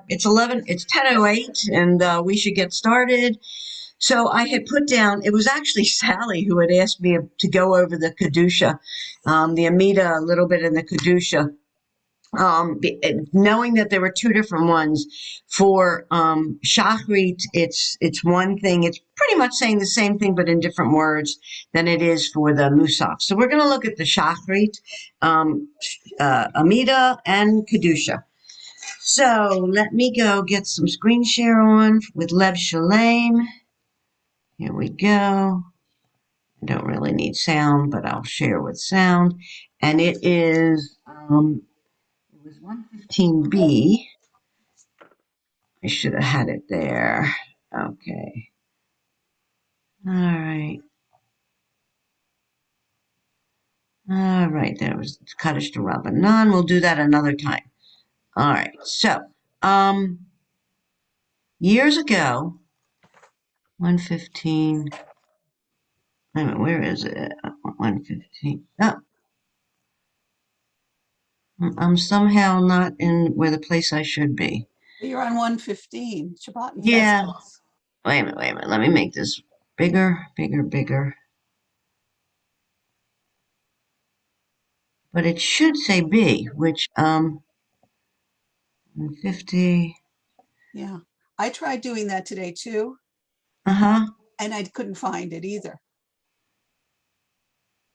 It's 10:08, and we should get started. So I had put down, it was actually Sally who had asked me to go over the Kedusha, the Amida a little bit in the Kedusha, knowing that there were two different ones. For Shachrit, it's one thing. It's pretty much saying the same thing, but in different words than it is for the Musaf. So we're going to look at the Shachrit, Amida, and Kedusha. So let me go get some screen share on with Lev Shalem. Here we go. I don't really need sound, but I'll share with sound. And it was 115B. I should have had it there. Okay. All right. All right. There was Kaddish to Rabbanan. We'll do that another time. All right. So, years ago, 115. Wait a minute. Where is it? 115. Oh, I'm somehow not in where the place I should be. You're on 115, Shabbat and Yeah. Festivals. Wait a minute. Let me make this bigger. But it should say B, which 150. Yeah. I tried doing that today too, Uh-huh. and I couldn't find it either.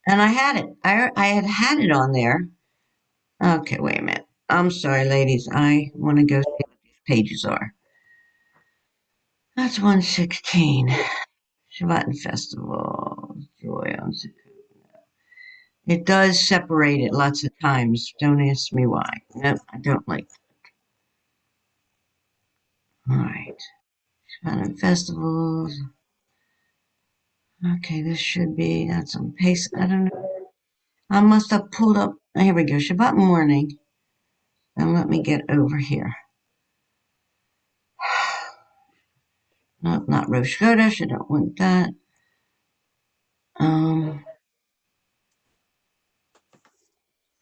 And I had it. I had it on there. Okay, wait a minute. I'm sorry, ladies. I want to go see what these pages are. That's 116. Shabbat and Festival. Joy on It does separate it lots of times. Don't ask me why. Nope, I don't like that. All right. Shabbat and Festivals. Okay, this should be, that's on pace. I don't know. I must have pulled up. Here we go. Shabbat morning. Now let me get over here. No, not Rosh Chodesh. I don't want that. Um,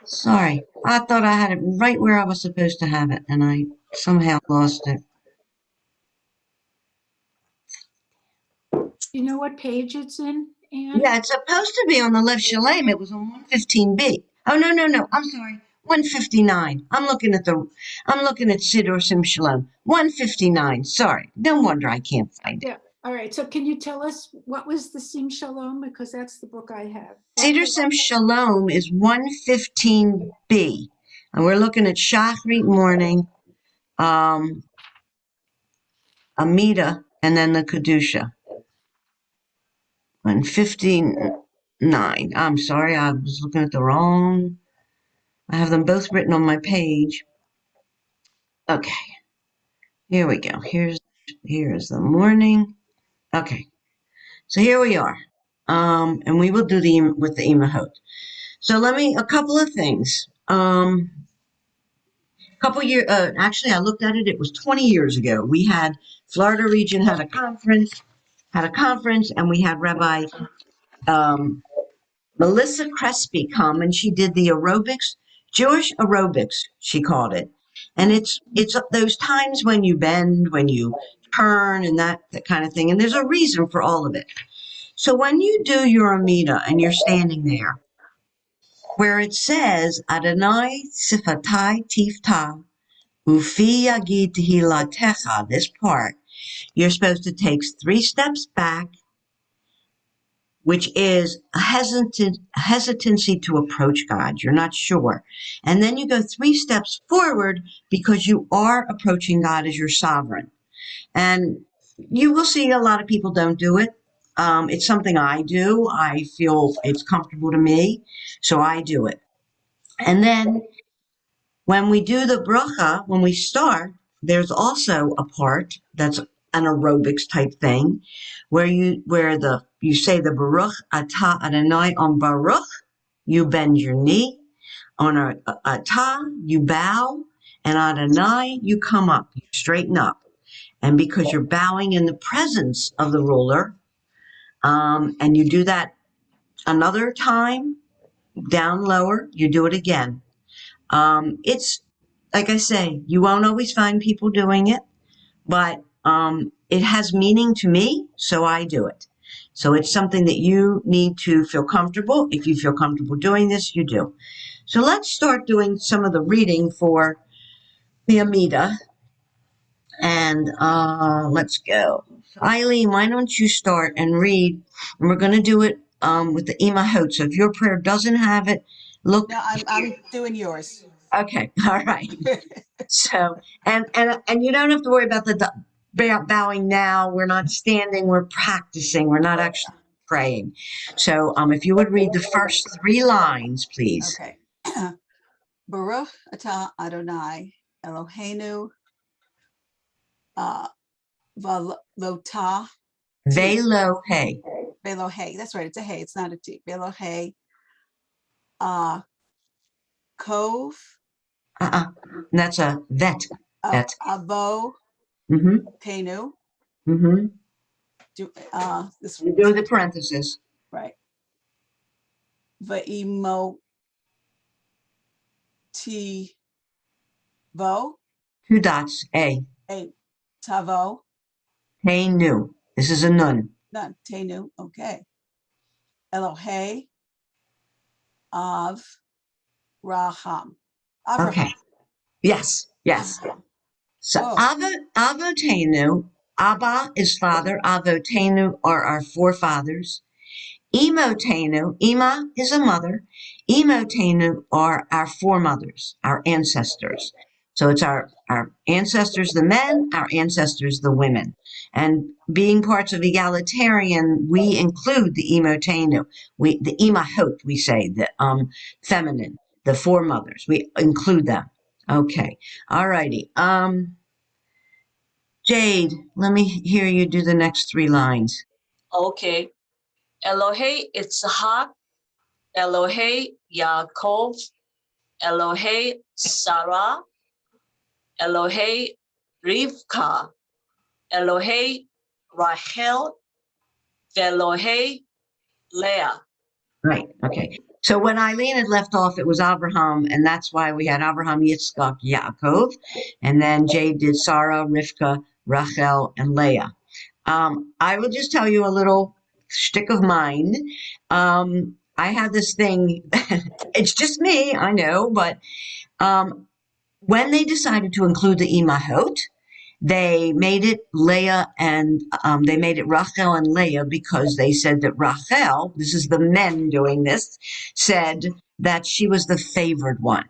Sorry. I thought I had it right where I was supposed to have it, and I somehow lost it. You know what page it's in, Anne? Yeah, it's supposed to be on the left Shalem. It was on 115B. Oh, no. I'm sorry. 159. I'm looking at Siddur Sim Shalom. 159. Sorry. No wonder I can't find it. Yeah. All right. So can you tell us what was the Sim Shalom? Because that's the book I have. Siddur Sim Shalom is 115B. And we're looking at Shachrit morning, Amida, and then the Kedusha. 159. I'm sorry, I was looking at the wrong. I have them both written on my page. Okay, here we go. Here's the morning. Okay, so here we are. And we will do with the Imahot. So a couple of things. Couple years, actually, I looked at it. It was 20 years ago. We had Florida region had a conference, and we had Rabbi Melissa Crespi come, and she did the aerobics, Jewish aerobics, she called it. And it's those times when you bend, when you turn, and that kind of thing. And there's a reason for all of it. So when you do your Amida and you're standing there, where it says Adonai Sifatai Tifta Ufi Yagid Tehilatecha, this part, you're supposed to take 3 steps back, which is a hesitancy to approach God. You're not sure. And then you go 3 steps forward because you are approaching God as your sovereign. And you will see a lot of people don't do it. It's something I do. I feel it's comfortable to me, so I do it. And then when we do the bracha, when we start, there's also a part that's an aerobics type thing, where you say the Baruch Atah Adonai on Baruch, you bend your knee. On Atah, you bow, and Adonai, you come up, you straighten up. And because you're bowing in the presence of the ruler, and you do that another time, down lower, you do it again. It's like I say, you won't always find people doing it, but it has meaning to me, so I do it. So it's something that you need to feel comfortable. If you feel comfortable doing this, you do. So let's start doing some of the reading for the Amida. And let's go. Eileen, why don't you start and read? And we're going to do it with the Imahot. So if your prayer doesn't have it, look. No, I'm doing yours. Okay, all right. So, and you don't have to worry about the bowing now. We're not standing. We're practicing. We're not actually praying. So, if you would read the first 3 lines, please. Okay. Baruch atah Adonai Eloheinu Velotah T. Velo hey. Velohe. That's right. It's a hey. It's not a T. Velohe. Kov. That's a vet. Vet. Avo Mm-hmm. Tenu. Mm-hmm. This You do the parenthesis. right. Vaimo T Vo. 2 dots. A. Tavo. Hey nu. This is a nun. Not Tenu. Okay. Elohe Av Raham. Avraham. Okay. Yes. Yes. Avraham. So Oh, Avotenu. Abba is father. Avotenu are our forefathers. Emotenu. Ema is a mother. Emotenu are our foremothers, our ancestors. So it's our ancestors, the men, our ancestors, the women. And being parts of egalitarian, we include the emotenu, the emahot, we say, the feminine, the foremothers. We include them. Okay. All righty. Jade, let me hear you do the next 3 lines. Okay. Elohe Itzhak, Elohe Yaakov, Elohe Sarah, Elohe Rivka, Elohe Rachel, Velohe Leah. Right. Okay. So when Eileen had left off, it was Abraham, and that's why we had Abraham, Yitzchak, Yaakov, and then Jade did Sarah, Rivka, Rachel, and Leah. I will just tell you a little shtick of mine. I had this thing. It's just me, I know, but when they decided to include the Imahot, they made it Leah and they made it Rachel and Leah because they said that Rachel, this is the men doing this, said that she was the favored one.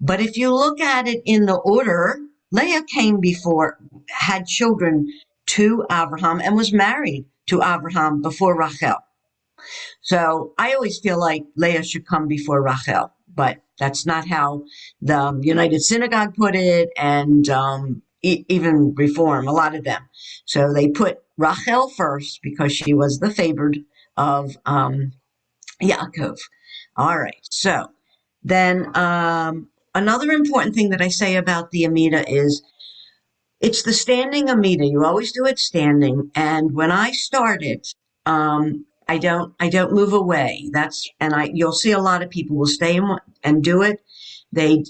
But if you look at it in the order, Leah came before, had children to Abraham, and was married to Abraham before Rachel. So I always feel like Leah should come before Rachel, but that's not how the United Synagogue put it, and even Reform, a lot of them. So they put Rachel first because she was the favored of Yaakov. All right. So then another important thing that I say about the Amida is it's the standing Amida. You always do it standing. And when I start it, I don't move away. You'll see a lot of people will stay and do it. They,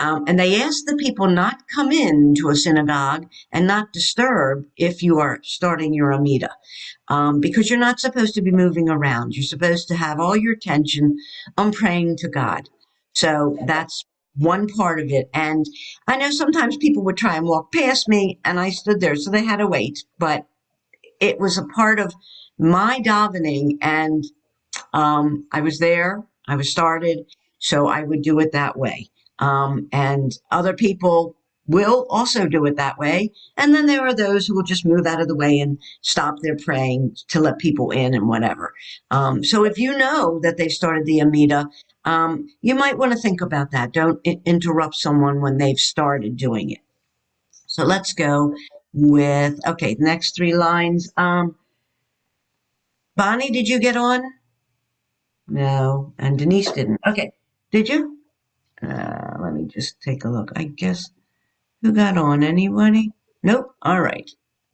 and they ask the people not come in to a synagogue and not disturb if you are starting your Amida, because you're not supposed to be moving around. You're supposed to have all your attention on praying to God. So that's one part of it. And I know sometimes people would try and walk past me, and I stood there, so they had to wait. But it was a part of my davening, and I was there, I was started, so I would do it that way. And other people will also do it that way. And then there are those who will just move out of the way and stop their praying to let people in and whatever. So if you know that they've started the Amida, you might want to think about that. Don't interrupt someone when they've started doing it. So let's go with, okay, next 3 lines. Bonnie, did you get on? No, and Denise didn't. Okay, did you? Let me just take a look. I guess, who got on? Anybody? Nope. All right.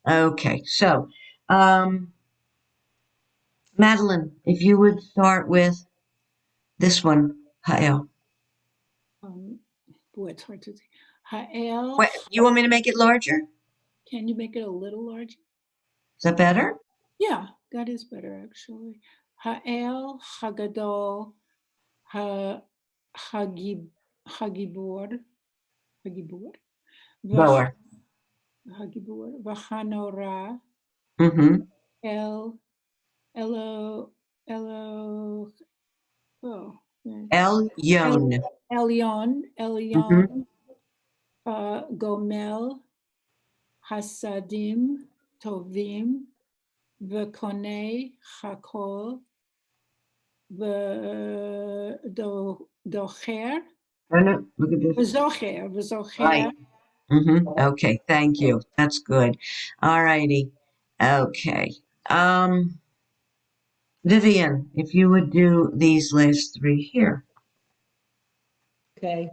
Okay, so, Madeline, if you would start with this one. Hael. Um, Boy, it's hard to see. Ha'el, What, you want me to make it larger? can you make it a little larger? Is that better? Yeah, that is better actually. Ha'el, Hagadol, Ha Hagib Hagibor, Hagibor, Vach Lower. Hagibor, Vachanora, Mm-hmm. El Elo Elo oh yeah. El Yon. Elyon, Mm-hmm. Elyon, Gomel, Hasadim, Tovim, V'konei, Hakol, V'docher, Oh, no, look at this. V'zocher, Right. V'zocher. Mm-hmm. Okay, thank you. That's good. All righty. Okay. Um, Vivian, if you would do these last three here. Okay.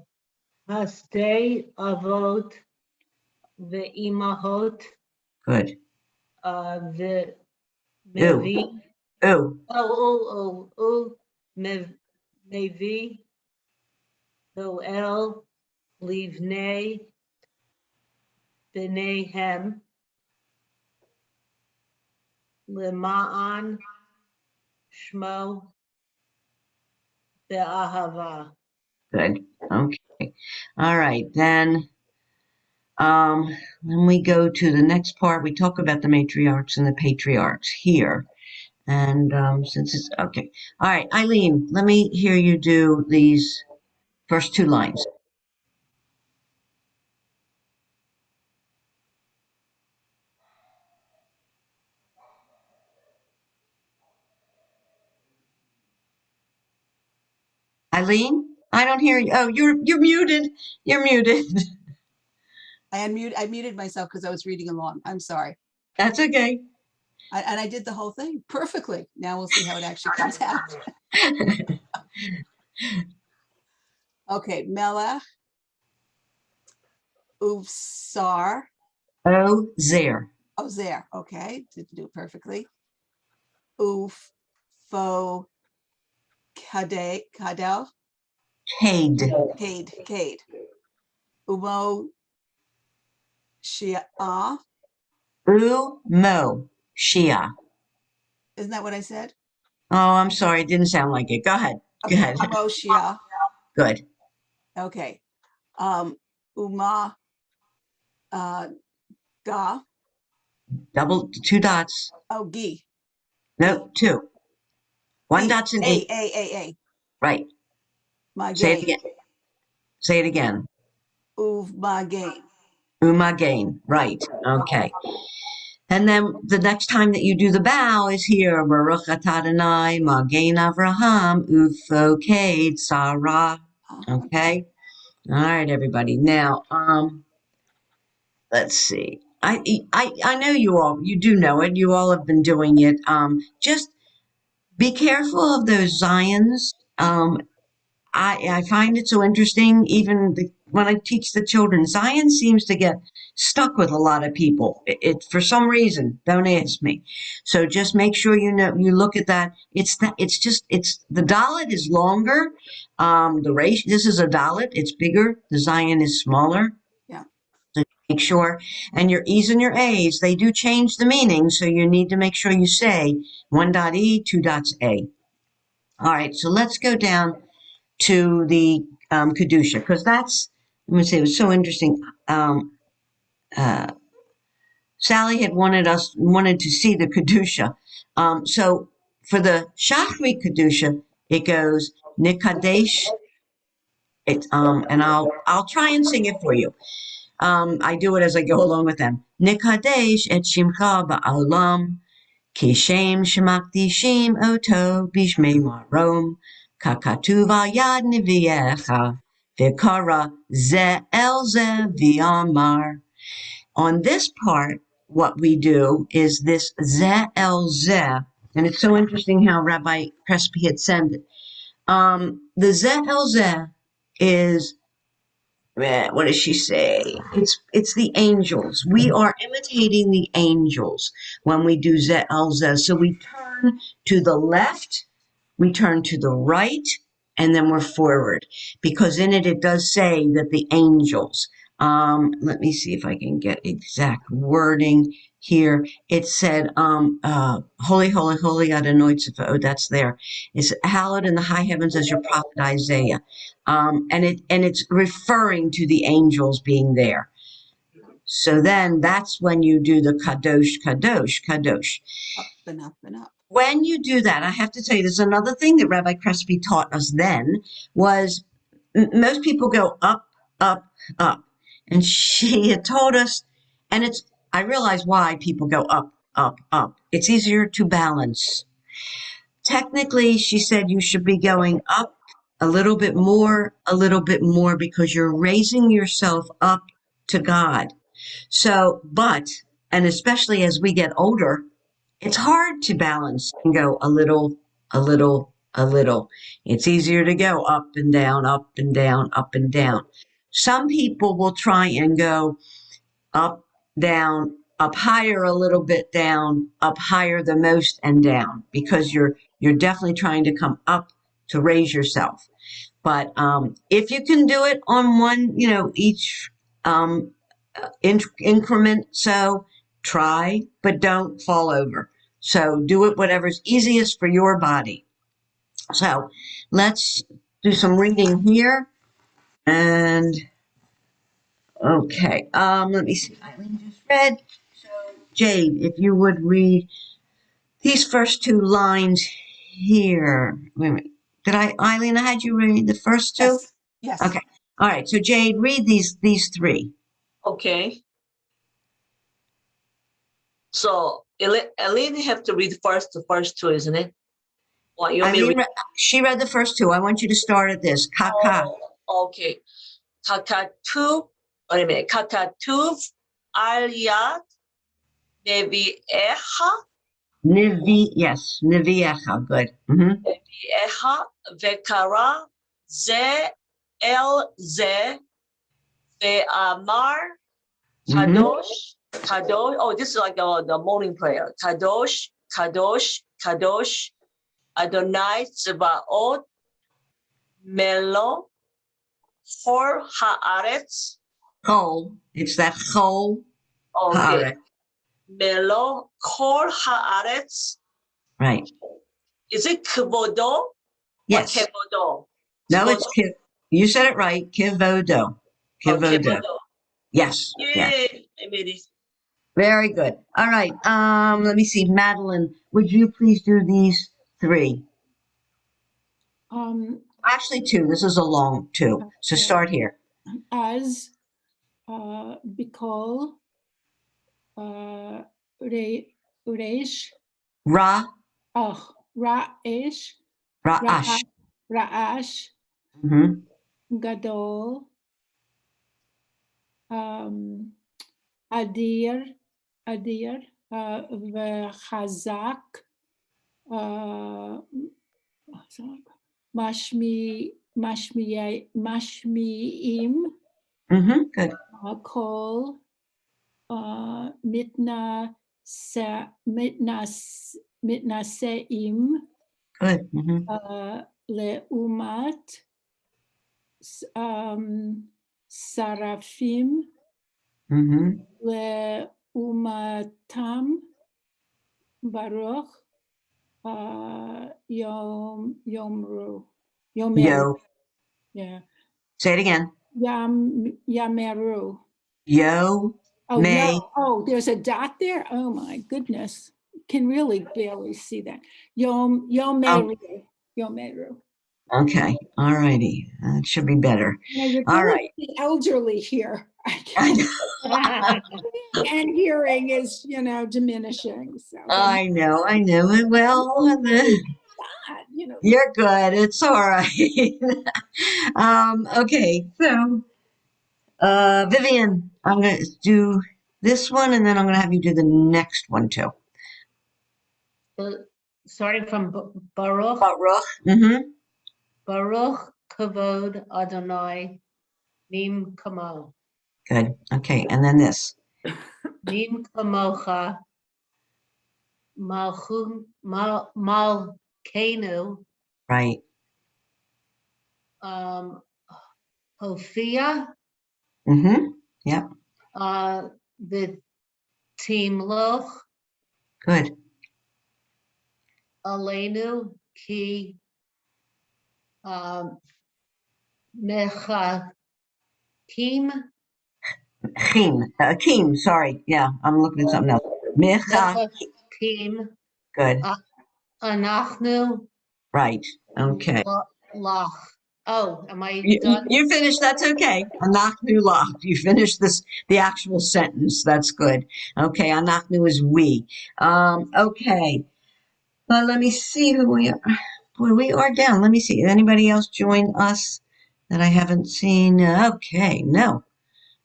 Hasdei avot ve'imahot Good. ve'mevi. Ooh. Ooh. Mevi Noel Livnei Benehem Lema'an Shmo Be'ahava. Good. Okay. All right. Um, when we go to the next part, we talk about the matriarchs and the patriarchs here. And since it's okay. All right, Eileen, let me hear you do these first two lines. Eileen, I don't hear you. Oh, you're muted. You're muted. I muted myself because I was reading along. I'm sorry. That's okay. And I did the whole thing perfectly. Now we'll see how it actually comes out. Okay, Melech, Uvsar. Oh, there. Oh, there. Okay, didn't do it perfectly. Uf, Fo, Kadel, Cade. Cade. Umo, Shia. Mo. Shia. Isn't that what I said? Oh, I'm sorry. It didn't sound like it. Go ahead. Go Okay, ahead. Umo, Shia. Good. Okay. Uma, Ga. Double two dots. Oh, Gi. No, two. One Gi. dot's an A, E. A, A, A. Right. My Say it game. again. Say it again. Uv, my game. Umagain. Right. Okay. And then the next time that you do the bow is here. Baruch atah Adonai, Magain Avraham, Ufoked Sarah. Okay. All right, everybody. Now, let's see. I know you do know it. You all have been doing it. Just be careful of those Zions. I find it so interesting, even when I teach the children, science seems to get stuck with a lot of people. For some reason, don't ask me. So just make sure you look at that. It's the Dalet is longer. The ratio, this is a Dalet, it's bigger. The Zion is smaller. Yeah. So make sure, and your E's and your A's, they do change the meaning. So you need to make sure you say one dot E, two dots A. All right, so let's go down to the Kedusha, because let me say, it was so interesting. Sally had wanted to see the Kedusha. So for the Shachri Kedusha, it goes Nikadesh. And I'll try and sing it for you. I do it as I go along with them. Nikadesh et Shimcha ba'olam. Kishem shemakdishim oto bishmei marom, kakatuv al yad neviecha, vikara ze el ze v'amar. On this part, what we do is this ze el ze, and it's so interesting how Rabbi Presby had said it. The ze el ze is what does she say? It's the angels. We are imitating the angels when we do Zeh al Zeh. So we turn to the left, we turn to the right, and then we're forward, because in it does say that the angels, let me see if I can get exact wording here. It said, holy, holy, holy Adonai Tzvaot, that's there. It's hallowed in the high heavens as your prophet Isaiah. And it's referring to the angels being there. So then that's when you do the kadosh, kadosh, kadosh. Up and up and up. When you do that, I have to tell you, there's another thing that Rabbi Crespi taught us then was most people go up, up, up. And she had told us, and I realize why people go up, up, up. It's easier to balance. Technically, she said you should be going up a little bit more, because you're raising yourself up to God. So, and especially as we get older, it's hard to balance and go a little, a little, a little. It's easier to go up and down, up and down, up and down. Some people will try and go up, down, up higher a little bit, down, up higher the most, and down, because you're definitely trying to come up to raise yourself. But if you can do it on one, each increment, so try, but don't fall over. So do it whatever's easiest for your body. So let's do some reading here. And okay, let me see. Eileen just read. So Jade, if you would read these first two lines here. Wait a minute. Eileen, I had you read the first two? Yes. Yes. Okay. All right. So Jade, read these three. Okay. So Elaine have to read the first two, isn't it? What you want me to read? She read the first two. I want you to start at this. Kaka. Oh, okay. Kakatu. Wait a minute. Kakatuv aliyat neviecha. Yes. Niviecha. Good. Mm-hmm. Neviecha vekara ze el ze ve'amar kadosh. Kadosh. Oh, this is like the morning prayer. Kadosh, Kadosh, Kadosh, Adonai Tzebaot, Melo, Hor Haaretz. Chol. It's that chol. Okay. Melo, Hor Haaretz. Right. Is it Kvodo? Yes. Or Kevodo? No, it's you said it right. Kivodo. Kivodo. Kevodo. Yes. Yay! Yes. I made it. Very good. All right. Let me see. Madeline, would you please do these three? Actually, two. This is a long two. So start here. As Bikol Reish Ra, Raish Ra'ash. Ra'ash Mm-hmm. Gadol Adir V'Chazak Mashmi'im Mm-hmm. Good. Kol Mitnaseim Good. Mm-hmm. Leumat Sarafim Mm-hmm. Leumatam Baruch Yomru. Yo. Yeah. Say it again. Yameru. Yo. Oh, May. oh, there's a dot there. Oh my goodness. Can really barely see that. Yomeru. Yomeru. Okay. All righty. That should be better. Now you're All killing right. the elderly here. I know. And hearing is, diminishing. So I know. Well, you're good. It's all right. Okay. So, Vivian, I'm going to do this one, and then I'm going to have you do the next one too. Starting from Baruch. Baruch. Mm-hmm. Baruch Kavod Adonai Mim Kamo. Good. Okay. And then this. Mim Kamocha Malkenu Right. Hofia, Mm-hmm. Yep. the team loch, Good. Alenu ki mechakim, Akeem, sorry. Yeah, I'm looking at something else. Micha. mechakim, Good. anachnu Right. Okay. lach. Oh, am I You, done? you finished. That's okay. Anachnu lach. You finished the actual sentence. That's good. Okay. Anachnu is we. Okay. Let me see who we are. Boy, we are down. Let me see. Anybody else join us that I haven't seen? Okay. No.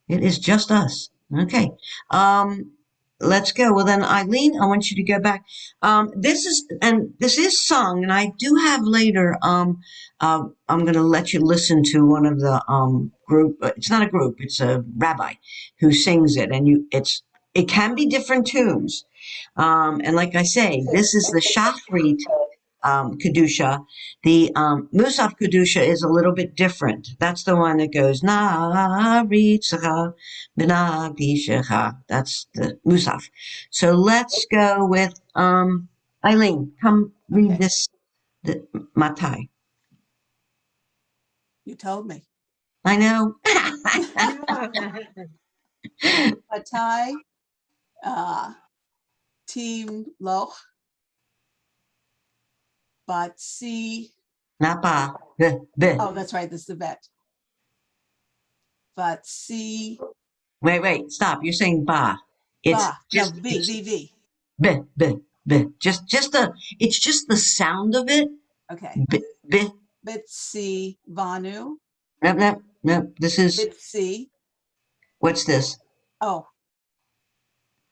It is just us. Okay. Um, let's go. Well, then, Eileen, I want you to go back. This is sung, and I do have later. I'm going to let you listen to one of the group. It's not a group. It's a rabbi who sings it, and it can be different tunes. And like I say, this is the Shachrit Kedusha. The Musaf Kedusha is a little bit different. That's the one that goes Naritzacha Benagdishacha. That's the Musaf. So let's go with Eileen. Come read Okay. this the Matai. You told me. I know. Matai, team loch, Batsi. Napa. B. Oh, that's right. This is the vet. Batsi. Wait. Stop. You're saying ba. It's Ba. No, just V, V, V. b b b. Just the. It's just the sound of it. Okay. B b. Bitsi Vanu. No. This is Bitsi. what's this? Oh,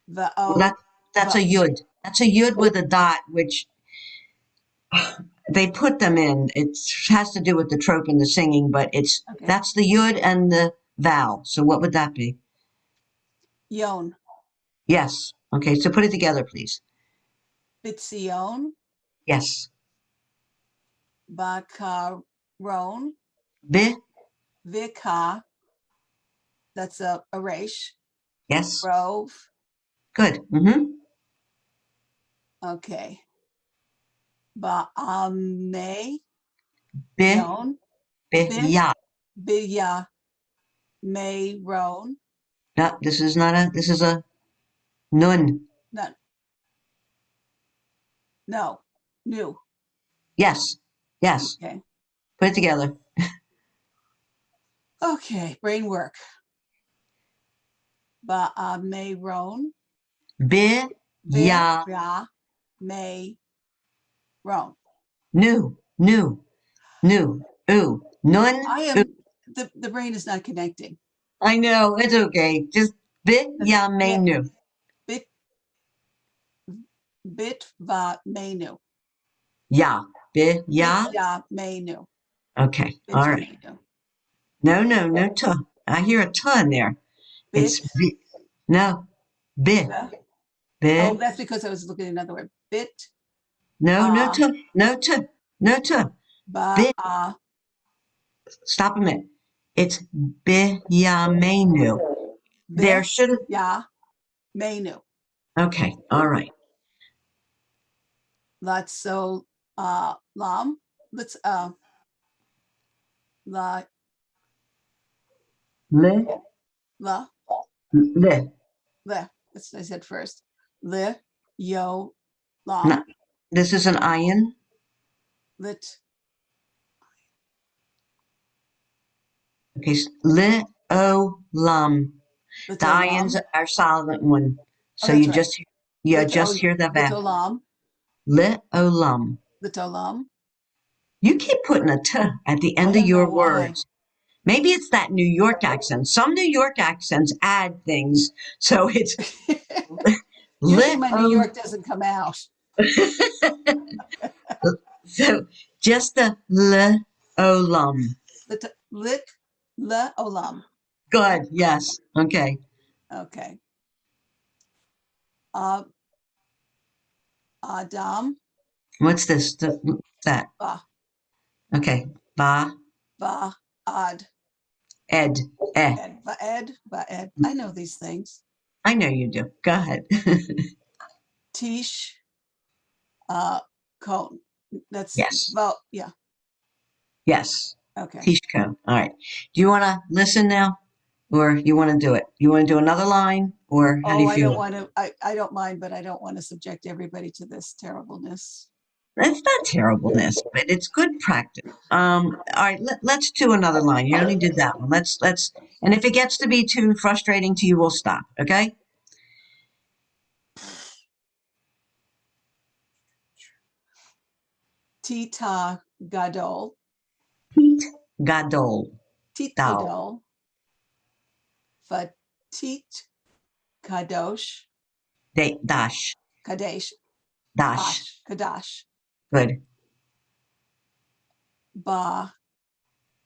the Well, O. that's The, a yud. That's a yud with a dot, which they put them in. It has to do with the trope in the singing, but okay. that's the yud and the vowel. So what would that be? Yon. Yes. Okay. So put it together, please. Bitsion. Yes. Bakaron. B. Vika. That's a resh. Yes. Rove. Good. Mm-hmm. Okay. Baame. B. Yon. B. Bit. Ya. Biya. May. Ron. No, this is not a. This is a nun. No. No. New. Yes. Yes. Okay. Put it together. Okay. Brain work. Baame. Ron. B. Ya. Vira. May. Ron. New. New. New. Ooh. Nun. I am the brain is not connecting. I know, it's okay. Just bit ya menu. Bit bit va menu. Ya. Bit Bit ya. ya menu. Okay. Bit All ya right. menu. No tuh. I hear a tuh in there. Bit It's bit. No. Bit. uh, oh, Bit. that's because I was looking at another word. Bit No tuh. No tuh. No tuh. ba Bit. Stop a minute. It's bit ya menu. There bit should have. ya menu. Okay. All right. That's so lam. Let's la Le. la Le. le. That's what I said first. Le yo No. lam This is an iron. lit Okay. Le o lam. The ions litolam. are silent one. Oh, So that's right. you just hear the vowel. Litolam. Le olam. Litolam. You keep putting a t at the I end of don't know your why. words. Maybe it's that New York accent. Some New York accents add things. So it's Usually le my New o. York doesn't come out. So just the le olam. Lit le olam. Good. Yes. Okay. Okay. Uh, Adam. What's this? That. Ba. Okay. Ba. Va'ad. Ed. Eh. Ed. Va'ed. Va'ed. I know these things. I know you do. Go ahead. Tish. Cone. That's Yes. well, yeah. Yes. Okay. Tishko. All right. Do you want to listen now? Or you want to do it? You want to do another line? Or how do you I don't feel? want to, I don't mind, but I don't want to subject everybody to this terribleness. That's not terribleness, but it's good practice. All right, let's do another line. You only did that one. And if it gets to be too frustrating to you, we'll stop. Okay? Tita Gadol. Tit gadol. Tit Dal. Gadol. Fatit Kadosh. Dash. Kadesh. Dash. Kadash. Good. Ba.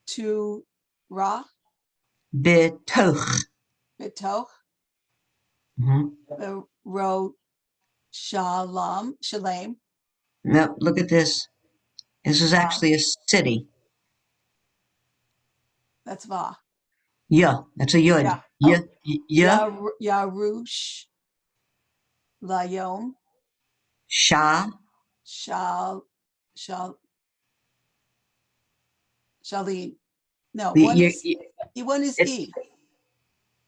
Tu. Ra. Betoch. Bitoch. Mhm. Ro. Shalom. Shalem. No, look at this. This is actually a city. That's Va. Yeah, that's a yud. Yeah. Yeah, yeah. Yarush. Layom. Sha. Shal. Shalim. No, The one is it's E.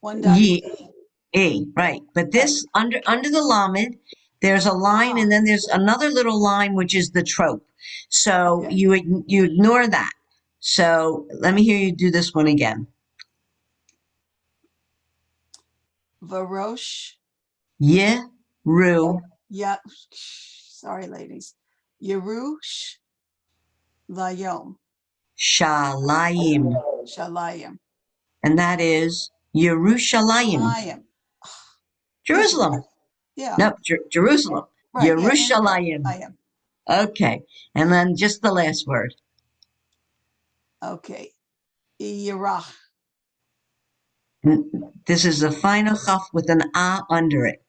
One dot is ye E. a right. But Right. this under the lamed, there's a line, and then there's another little line which is the trope. So Okay. you ignore that. So let me hear you do this one again. Varosh. Ye ru Yeah. Sorry, ladies. Yerush. Layom. shalayim, Shalayim. and that is Yerushalayim, Shalayim. Easy. Jerusalem. Yeah. No, Jerusalem. Right. Yeah. Yerushalayim. I am. Okay, and then just the last word. Okay. Yerach. This is the final chaf with an a under it.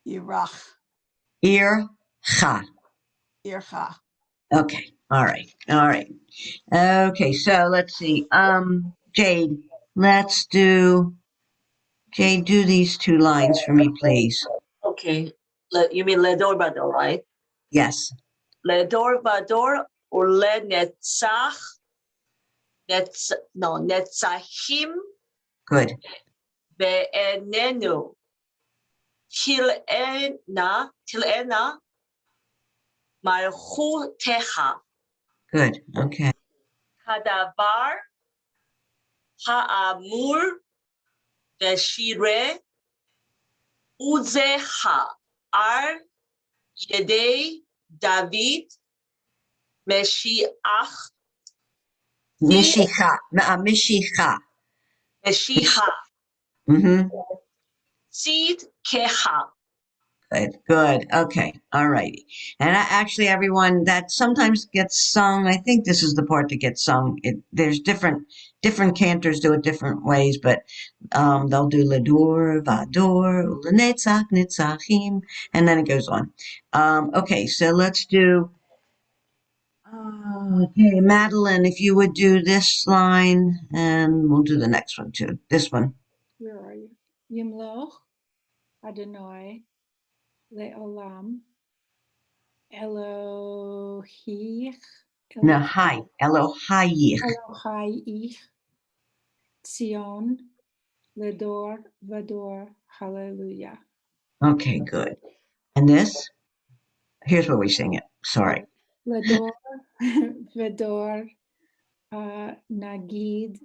Yerach. Ir cha. Ircha. Okay. All right. All right. Okay. So let's see. Jade, let's do. Jade, do these two lines for me, please. Okay. You mean Ledor Bador, right? Yes. Ledor Bador or Le Netzach. Netzachim Good. Be'enenu. Tilena Malchutecha. Good. Okay. Hadavar Ha'amur Veshire Uzeha Ar Yedei David Meshiach Mishicha. Mishicha. Meshiha Mm-hmm. Sid Keha. Good. Good. Okay. All righty. And actually, everyone, that sometimes gets sung. I think this is the part that gets sung. There's different cantors do it different ways, but they'll do Lador, Vador, Lenetzach, Nitzachim, and then it goes on. Okay. So let's do. Okay, Madeline, if you would do this line, and we'll do the next one too. This one. Where are you? Yimloch, Adonai, Le'olam, Elohich, No, hi, Elohayich. Elohai, Tzion, Ledor, Vador, Hallelujah. Okay, good. And this? Here's where we sing it. Sorry. Ledor, Vador, Nagid,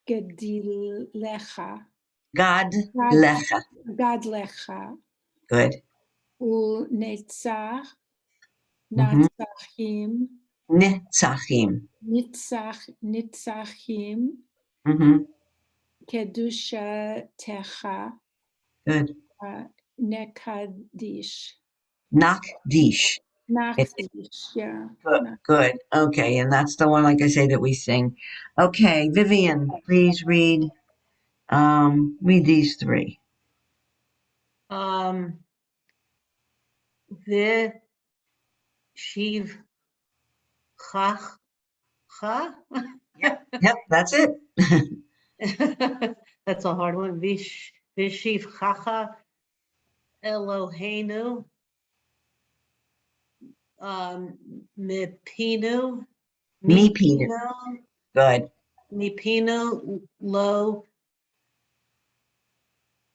Gedilecha, God lecha. Gadlecha, Good. Unetzach, Mm-hmm. Natzachim, Nitzachim. Nitzachim, Mm-hmm. Kedusha Techa, Good. Nekadish. Nakdish. It, Nakdish, yeah. good. Good. Okay, and that's the one, like I say, that we sing. Okay, Vivian, please read these three. The Shiv Chach Yep, that's it. That's a hard one. Vishivchacha Eloheinu Mipinu Me peanut. Good. Mipinu Lo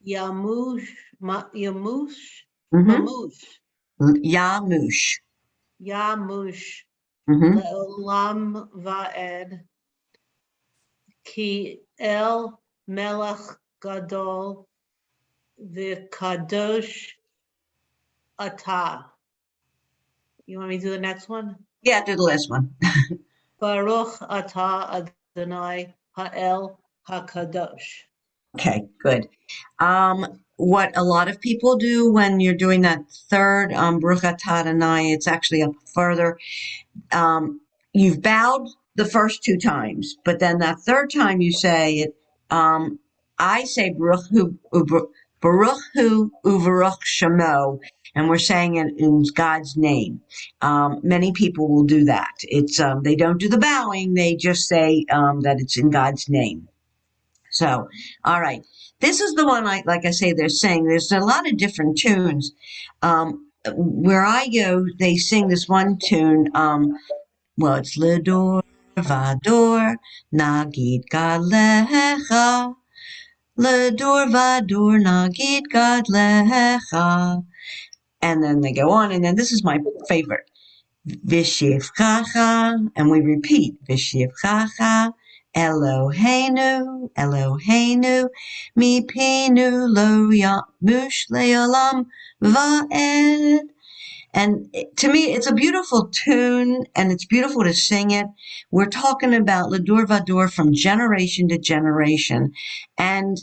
Yamush Yamush Mm-hmm. Mamush Yamush. Yamush Mm-hmm. Le'olam Va'ed Ki El Melech Gadol V'Kadosh Atah. You want me to do the next one? Yeah, do the last one. Baruch Atah Adonai Ha'el HaKadosh. Okay, good. What a lot of people do when you're doing that third Baruch Atah Adonai, it's actually up further. You've bowed the first two times, but then that third time you say it. I say Baruch Hu Uvaruch Shemo, and we're saying it in God's name. Many people will do that. It's they don't do the bowing; they just say that it's in God's name. So, all right, this is the one like I say. They're saying there's a lot of different tunes. Where I go, they sing this one tune. Well, it's Ledor Vador Nagid Gadlecha. Ledor Vador Nagid Gadlecha. And then they go on, and then this is my favorite. Vishivchacha, and we repeat Vishivchacha. Eloheinu, Eloheinu, Mipinu lo yamush leolam va'ed. And to me, it's a beautiful tune, and it's beautiful to sing it. We're talking about Lador Vador from generation to generation. And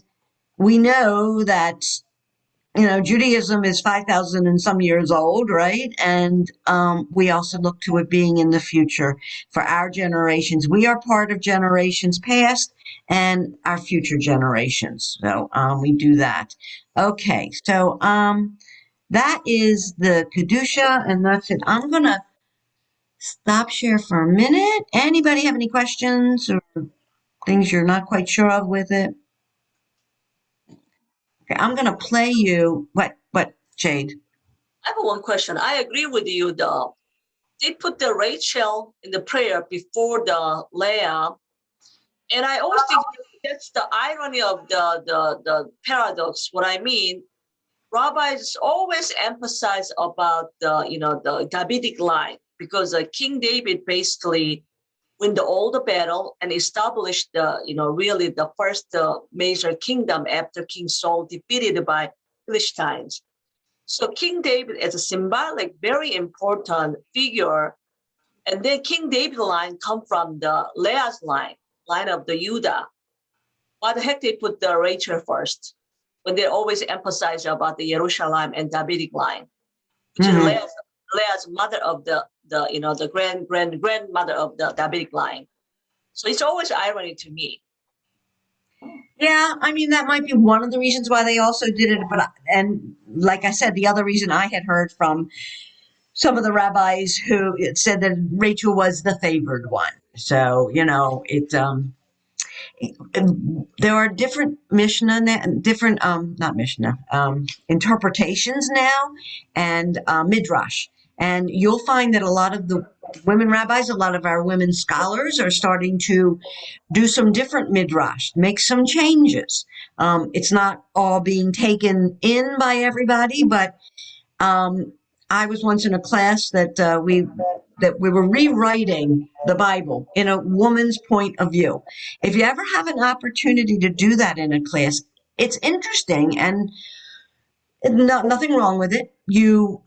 we know that, Judaism is 5,000 and some years old, right? And we also look to it being in the future for our generations. We are part of generations past and our future generations. So we do that. Okay, so that is the Kedusha, and that's it. I'm going to stop share for a minute. Anybody have any questions or things you're not quite sure of with it? Okay, I'm going to play you. What, Jade? I have one question. I agree with you. They put the Rachel in the prayer before the Leah, and I always think that's the irony of the paradox. What I mean, rabbis always emphasize about the Davidic line, because King David basically win all the battle and established really the first major kingdom after King Saul defeated by Philistines. So King David is a symbolic, very important figure. And then King David line come from the Leah's line of the Judah. Why the heck they put the Rachel first when they always emphasize about the Jerusalem and Davidic line, which is Leah's mother of the grandmother of the Davidic line. So it's always irony to me. Yeah, I mean, that might be one of the reasons why they also did it. And like I said, the other reason I had heard from some of the rabbis who said that Rachel was the favored one. So, there are different not Mishnah, interpretations now, and Midrash. And you'll find that a lot of the women rabbis, a lot of our women scholars are starting to do some different Midrash, make some changes. It's not all being taken in by everybody, but I was once in a class that we were rewriting the Bible in a woman's point of view. If you ever have an opportunity to do that in a class, it's interesting and nothing wrong with it. You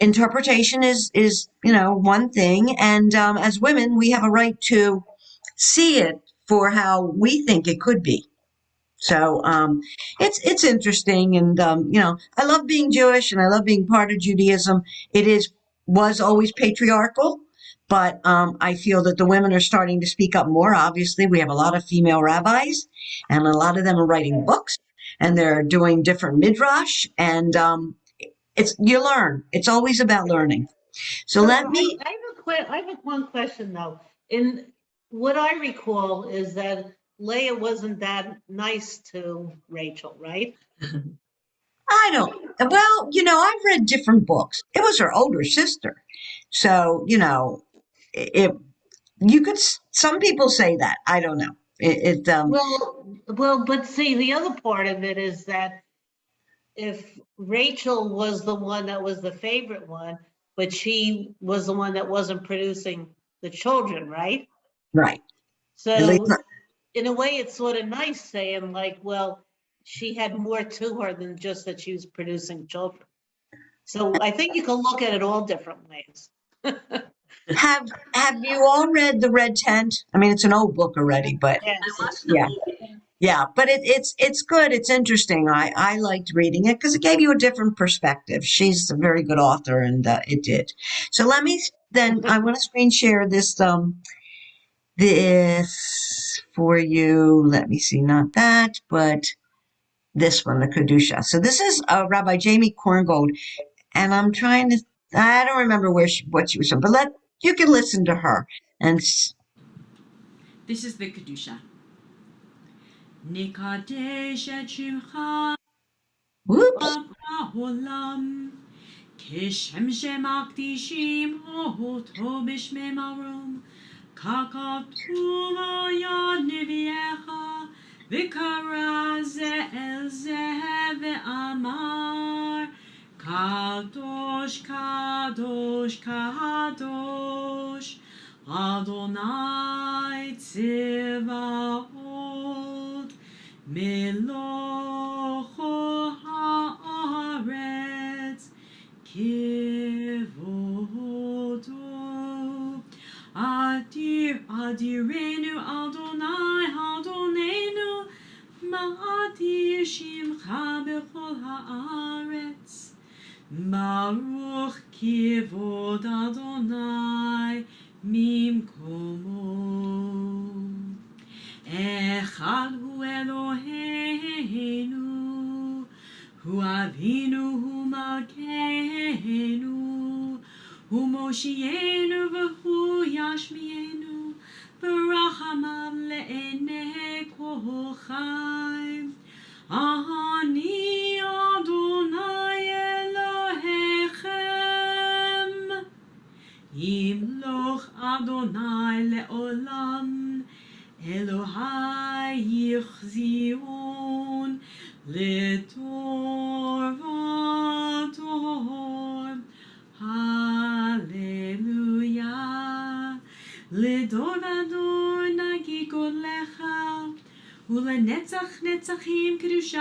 interpretation is one thing, and as women, we have a right to see it for how we think it could be. So it's interesting, and I love being Jewish, and I love being part of Judaism. It was always patriarchal, but I feel that the women are starting to speak up more. Obviously, we have a lot of female rabbis, and a lot of them are writing books, and they're doing different midrash, and you learn. It's always about learning. So let me. I have one question though. in what I recall is that Leah wasn't that nice to Rachel, right? I don't, well, I've read different books. It was her older sister. So, it, you could, some people say that. I don't know. But see, the other part of it is that if Rachel was the one that was the favorite one, but she was the one that wasn't producing the children, right? right. At least, So in a way, it's sort of nice saying like, well, she had more to her than just that she was producing children. So I think you can look at it all different ways. have you all read The Red Tent? I mean, it's an old book already, but I Yes. watched the yeah. movie. Yeah, but it's good. It's interesting. I liked reading it because it gave you a different perspective. She's a very good author, and it did. So let me then. I want to screen share this for you. Let me see, not that, but this one, the Kedusha. So this is Rabbi Jamie Korngold, and I'm trying to. I don't remember what she was from, but you can listen to her. And This is the Kedusha. Nikadesh et Shimcha whoops. ba'olam, כשם שמקדישים אותו בשמי מרום, ככתוב היה נביאך, וקרא זה אל זה ואמר, קדוש, קדוש, קדוש, אדוני צבאות, מלוכו הארץ, כבודו. אדיר, אדירנו, אדוני, אדוננו, מאדיר שמך בכל הארץ. ברוך כבוד אדוני ממקומו. אחד הוא אלוהינו, הוא אבינו, הוא מלכנו, הוא מושיענו והוא ישמיענו, ברחמיו לעיני כל חי. אני אדוני אלוהיכם, ימלוך אדוני לעולם, אלוהי יחזיון לדור ודור. הללויה. לדור ודור נגיד גודלך, ולנצח נצחים קדושת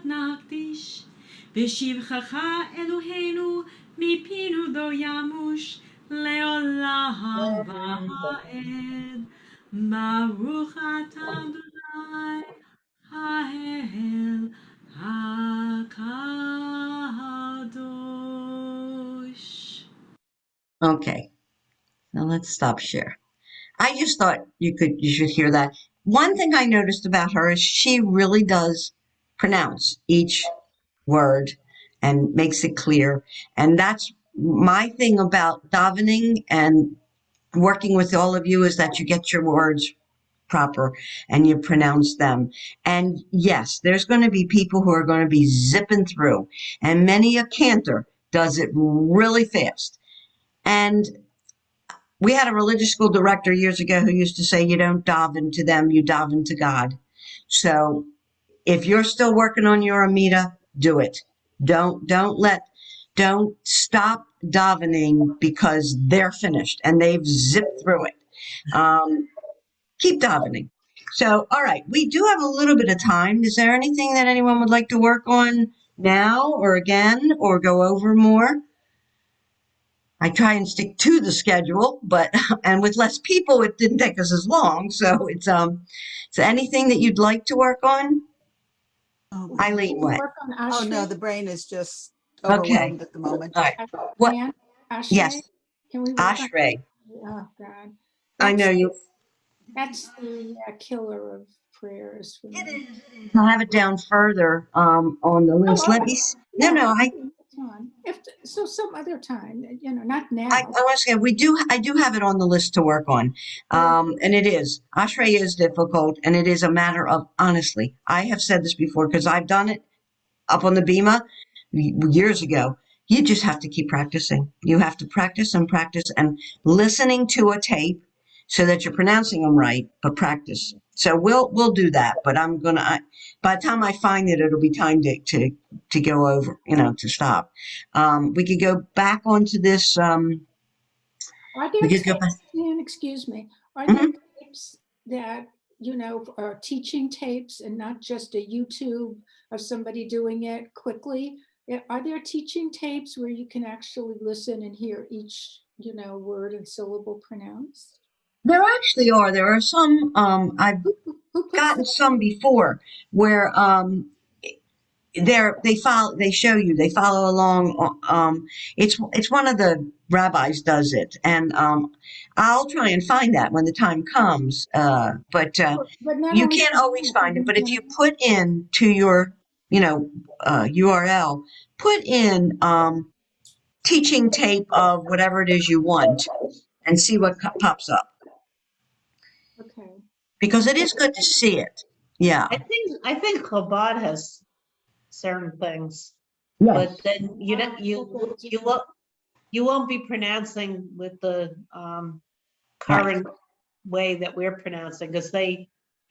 נקדיש. בשבחך אלוהינו מפינו לא ימוש, לעולם ועד. ברוך אתה אדוני האל הקדוש. Okay, now let's stop share. I just thought you should hear that. One thing I noticed about her is she really does pronounce each word and makes it clear. And that's my thing about davening and working with all of you is that you get your words proper and you pronounce them. And yes, there's going to be people who are going to be zipping through, and many a cantor does it really fast. And we had a religious school director years ago who used to say, you don't daven to them, you daven to God. So if you're still working on your Amida, do it. Don't stop davening because they're finished and they've zipped through it. Keep davening. So, all right, we do have a little bit of time. Is there anything that anyone would like to work on now or again or go over more? I try and stick to the schedule, but and with less people, it didn't take us as long. So so anything that you'd like to work on, Oh, Eileen? What? Work on oh no, Ashley. the brain is just Okay, overwhelmed at the moment. all right. What? Ann, Ashley. Yes, Can we work on? Ashrei. Oh God, I know you. that's the killer of prayers for me. I'll have it down further on the list. Oh, Let me. No, yeah. no. time. So some other time, not now. I want to say I do have it on the list to work on. And it is. Ashrei is difficult, and it is a matter of, honestly, I have said this before because I've done it up on the Bima years ago. You just have to keep practicing. You have to practice and listening to a tape so that you're pronouncing them right, but practice. So we'll do that. But by the time I find it, it'll be time to go over, to stop. We could go back onto this. Are there We could go back. tapes, Dan, excuse me, are there Mhm. tapes that, are teaching tapes and not just a YouTube of somebody doing it quickly? Are there teaching tapes where you can actually listen and hear each, word and syllable pronounced? There actually are. There are some. I've Who puts gotten that? some before where they follow along. It's one of the rabbis does it, and I'll try and find that when the time comes. But But not you only can't always find it. But if you you put in to your URL, put in teaching tape of whatever it is you want, and see what pops up, okay. because it is good to see it. Yeah. I think Chabad has certain things, Yes. but then you won't be pronouncing with the current way that we're pronouncing, because they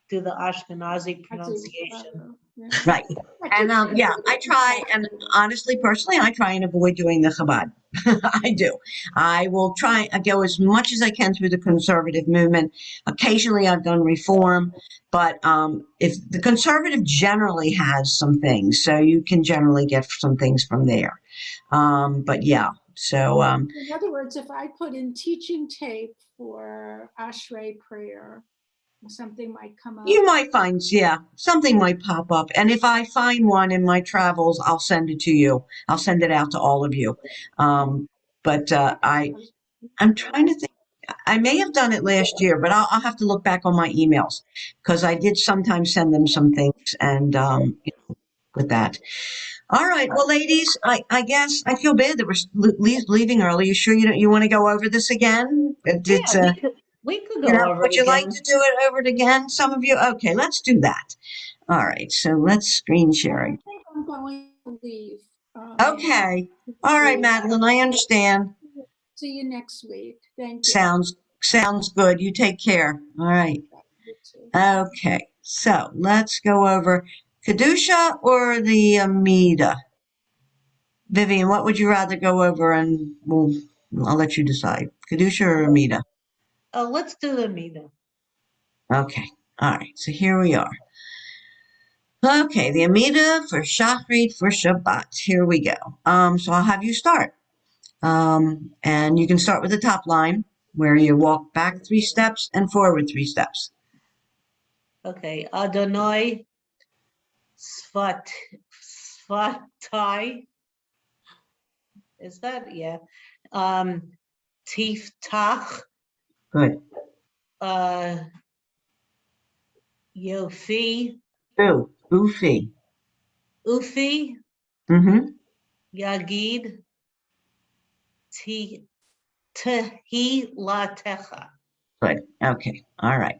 do the Ashkenazi pronunciation. Right. And yeah, I try, and honestly, personally, I try and avoid doing the Chabad. I do. I will try and go as much as I can through the conservative movement. Occasionally, I've done reform, but if the conservative generally has some things, so you can generally get some things from there. But yeah, so In other words, if I put in teaching tape for Ashrei prayer, something might come up. you might find, yeah, something might pop up. And if I find one in my travels, I'll send it to you. I'll send it out to all of you. But I'm trying to think. I may have done it last year, but I'll have to look back on my emails because I did sometimes send them some things, and with that. All right, well, ladies, I guess I feel bad that we're leaving early. You sure you want to go over this again? It's Yeah, we could go over would it you like again. to do it over it again? Some of you, okay, let's do that. All right, so let's screen sharing. I think I'm going to leave. Okay, all right, Madeline, I understand. See you next week. Thank you. Sounds good. You take care. All right. You too. Okay, so let's go over Kedusha or the Amida. Vivian, what would you rather go over, and I'll let you decide. Kedusha or Amida? Let's do the Amida. Okay, all right, so here we are. Okay, the Amida for Shachrit for Shabbat. Here we go. So I'll have you start. And you can start with the top line where you walk back 3 steps and forward 3 steps. Okay, Adonai Svatai. Is that, yeah? Tiftach Good. Yofi Ufi. Ufi Mm-hmm. Yagid Tehi Latecha. Good. Okay. All right.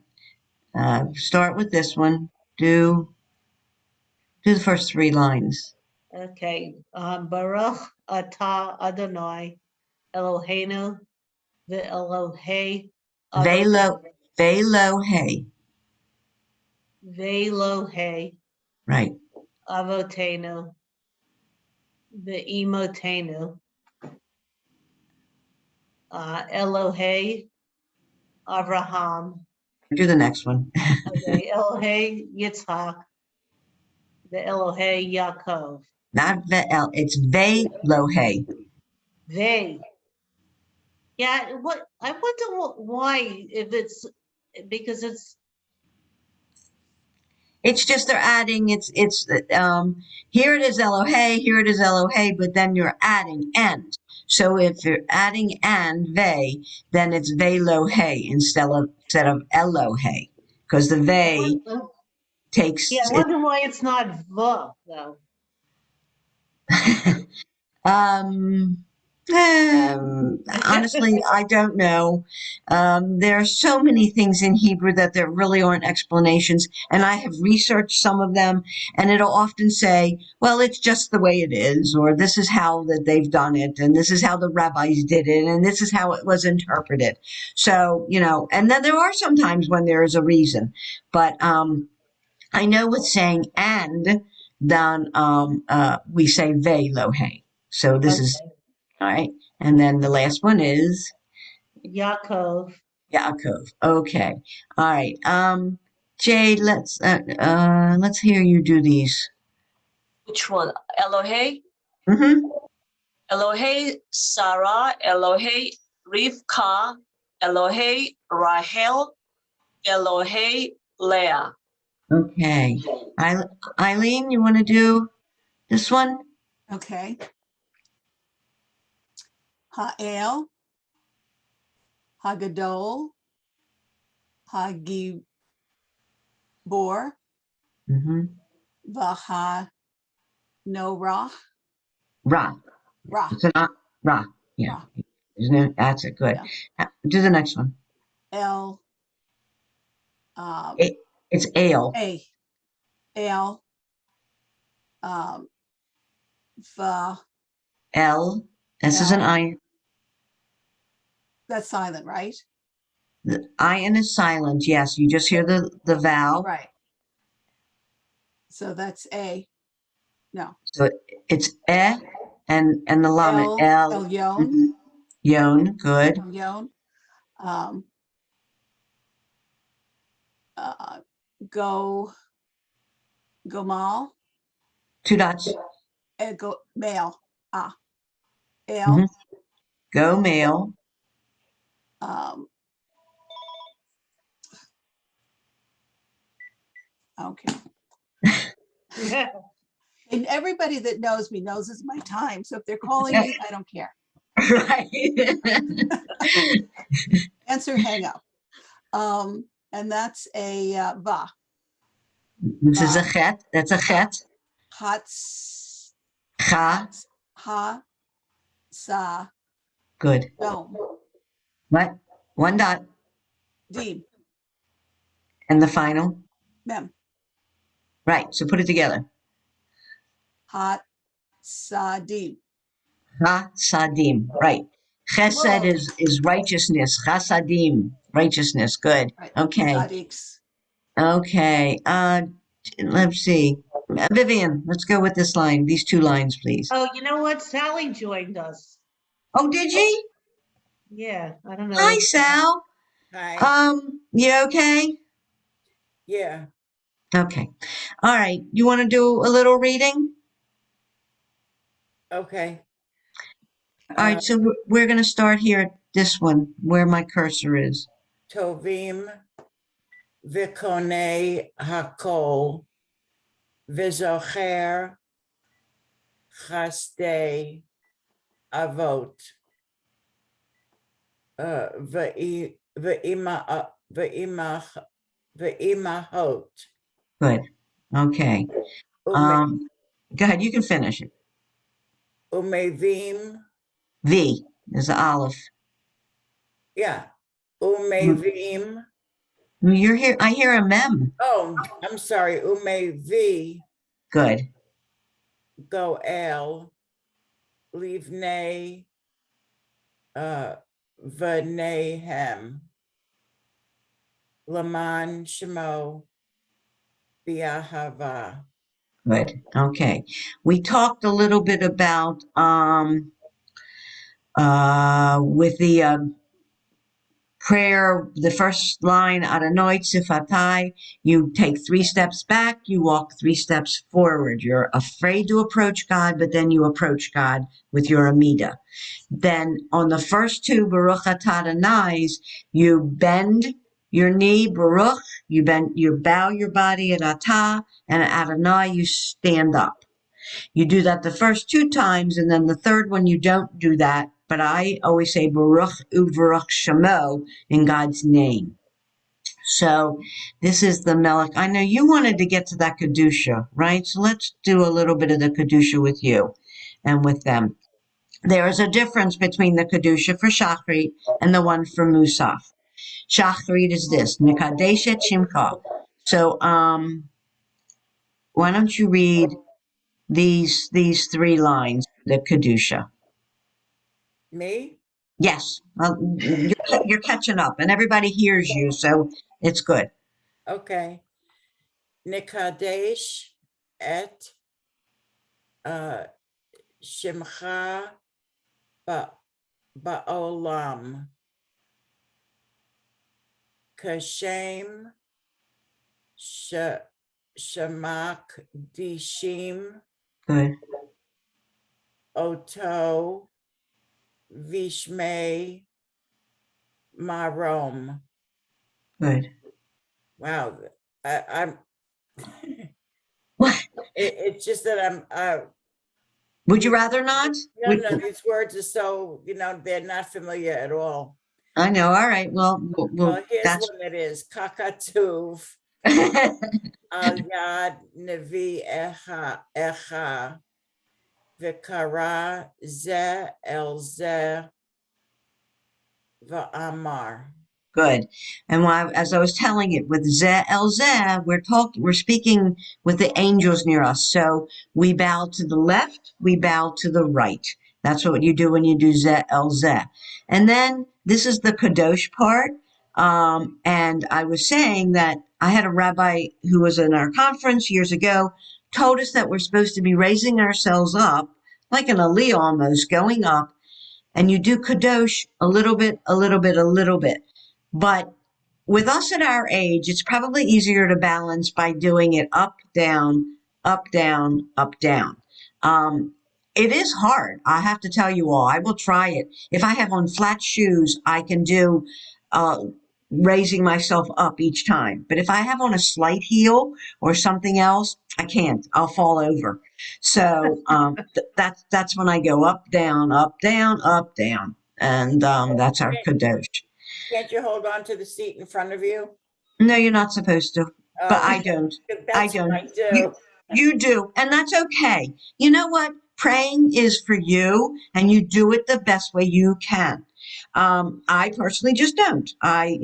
Start with this one. Do the first 3 lines. Okay, Baruch Atah Adonai Eloheinu ve'Elohei Velo, Avotenu velo, hey. ve'Elohei Right. Avotenu ve'Imotenu Elohei Avraham. Do the next one. Okay, Elohei Yitzhak ve'Elohei Yaakov. Not vel. It's velo, hey. They. Yeah, what I wonder why, if it's because it's It's just they're adding. It's here it is Elohe, here it is Elohe, but then you're adding and. So if you're adding and ve, then it's velohe instead of Elohe, because the I ve wonder, takes yeah, I it. wonder why it's not the though. Um, Honestly, I don't know. There are so many things in Hebrew that there really aren't explanations, and I have researched some of them, and it'll often say, well, it's just the way it is, or this is how that they've done it, and this is how the rabbis did it, and this is how it was interpreted. So, and then there are some times when there is a reason, but I know with saying and, then we say ve lo he. So this is Okay. all right. And then the last one is Yaakov. Yaakov. Okay. All right. Jade, let's hear you do these. Which one? Elohe, Mm-hmm. Elohe Sarah, Elohe Rivka, Elohe Rahel, Elohe Leah. Okay. Eileen, you want to do this one? Okay. Ha'el, Hagadol, Hagibor, Mm-hmm. Vaha Norah, Ra. Ra, It's an Ra. Yeah. Ra, Isn't it? That's it. Good. yeah. Do the next one. El, um, It's ale. A, El, um, Va, L. This is an El, I. that's silent, right? The iron is silent. Yes, you just hear the vowel. Right. So that's A. No. So it's and the lamed L. Elyon, Mhm. Yon, good. Elyon, um, uh, Go, Gomal, Two dots. Go, Male, El, Hmm. Go male. um, okay. And everybody that knows me knows it's my time. So if they're calling me, I don't care. Right. Answer, hang up. And that's a Va. This is a chet. That's a chet. Hats, Cha. Ha, Sa, Good. Dom, What? One dot. Dim, And the final. Mem, Right. So put it together. Hat, Sa, Dim. Ha sadim. Right. Chesed Whoa. is righteousness. Chasadim. Righteousness. Good. Right. Okay. Tzadiks. Okay. Let's see. Vivian, let's go with this line. These two lines, please. Oh, you know what? Sally joined us. Oh, did she? Yeah, I don't know. Hi, Sal. Hi. You okay? Yeah. Okay. All right. You want to do a little reading? Okay. All right. So we're going to start here at this one where my cursor is. Tovim v'konei hakol v'zocher chasdei avot v'imahot Good. Okay. Go ahead. You can finish it. umevim. V is the olive. Yeah. Umevim. You're here. I hear a mem. Oh, I'm sorry. Umevi Good. goel livnei v'nehem laman shemo biahava. Good. Okay. We talked a little bit about with the prayer, the first line, Adonai Tzifatai, you take 3 steps back, you walk 3 steps forward. You're afraid to approach God, but then you approach God with your Amida. Then on the first 2 Baruch Atah Adonais, you bend your knee, Baruch, you bow your body at Atah, and at Adonai you stand up. You do that the first 2 times, and then the third one you don't do that. But I always say Baruch Uvaruch Shemo in God's name. So this is the Melech. I know you wanted to get to that Kedusha, right? So let's do a little bit of the Kedusha with you and with them. There is a difference between the Kedusha for Shachrit and the one for Musaf. Shachrit is this, Nikadesh et Shimcha. So, why don't you read these three lines, the Kedusha? Me? Yes, you're catching up, and everybody hears you, so it's good. Okay. Nikadesh et Shimcha ba'olam. Kashem Shamak Dishim Good, Oto Vishme Marom. good. Wow, I'm. What? It's just that I'm. Would you rather not? No, these words are so they're not familiar at all. I know. All right. Well, Well, here's that's one that is Kakatuv Al Yad Nevi Echa Vikara Ze El Ze Va'amar. good. And as I was telling it with Zeh El Zeh, we're speaking with the angels near us. So we bow to the left, we bow to the right. That's what you do when you do Zeh El Zeh. And then this is the Kadosh part. And I was saying that I had a rabbi who was in our conference years ago, told us that we're supposed to be raising ourselves up, like an aliyah almost, going up, and you do kadosh a little bit, a little bit, a little bit. But with us at our age, it's probably easier to balance by doing it up, down, up, down, up, down. It is hard. I have to tell you all, I will try it. If I have on flat shoes, I can do uh, raising myself up each time. But if I have on a slight heel or something else, I can't. I'll fall over. So that's when I go up, down, up, down, up, down. And that's our kadosh. Can't you hold on to the seat in front of you? No, you're not supposed to, but I don't. I That's what don't. I do. You do, and that's okay. You know what? Praying is for you, and you do it the best way you can. I personally just don't. I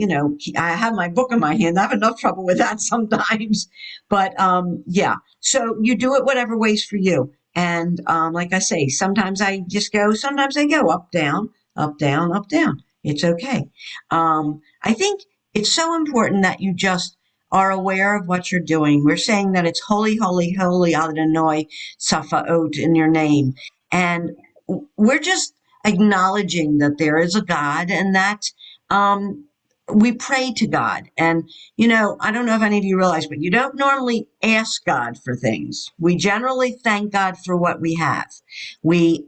have my book in my hand. I have enough trouble with that sometimes, but yeah. So you do it whatever ways for you. And like I say, sometimes I just go. Sometimes I go up, down, up, down, up, down. It's okay. I think it's so important that you just are aware of what you're doing. We're saying that it's holy, holy, holy Adonai Safaot in your name. And we're just acknowledging that there is a God and that we pray to God. And, I don't know if any of you realize, but you don't normally ask God for things. We generally thank God for what we have. We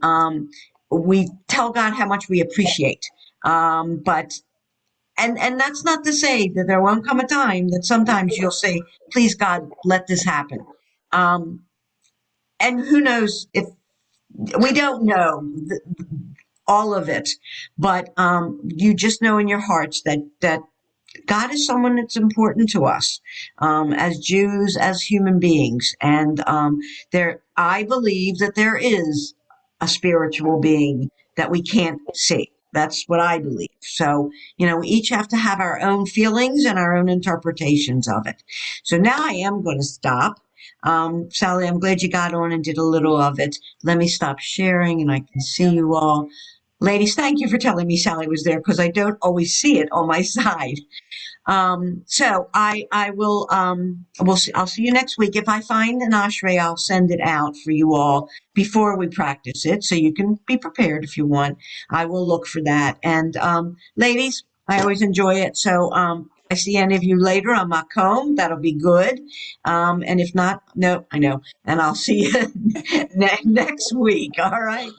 tell God how much we appreciate. But and that's not to say that there won't come a time that sometimes you'll say, please God, let this happen. And who knows if we don't know all of it, but you just know in your hearts that God is someone that's important to us as Jews, as human beings, and I believe that there is a spiritual being that we can't see. That's what I believe. So, we each have to have our own feelings and our own interpretations of it. So now I am going to stop. Sally, I'm glad you got on and did a little of it. Let me stop sharing and I can see you all. Ladies, thank you for telling me Sally was there because I don't always see it on my side. So I will, I'll see you next week. If I find an ashrei, I'll send it out for you all before we practice it. So you can be prepared if you want. I will look for that. And, ladies, I always enjoy it. So, I see any of you later on Makom. That'll be good. And if not, no, I know. And I'll see you next week. All right.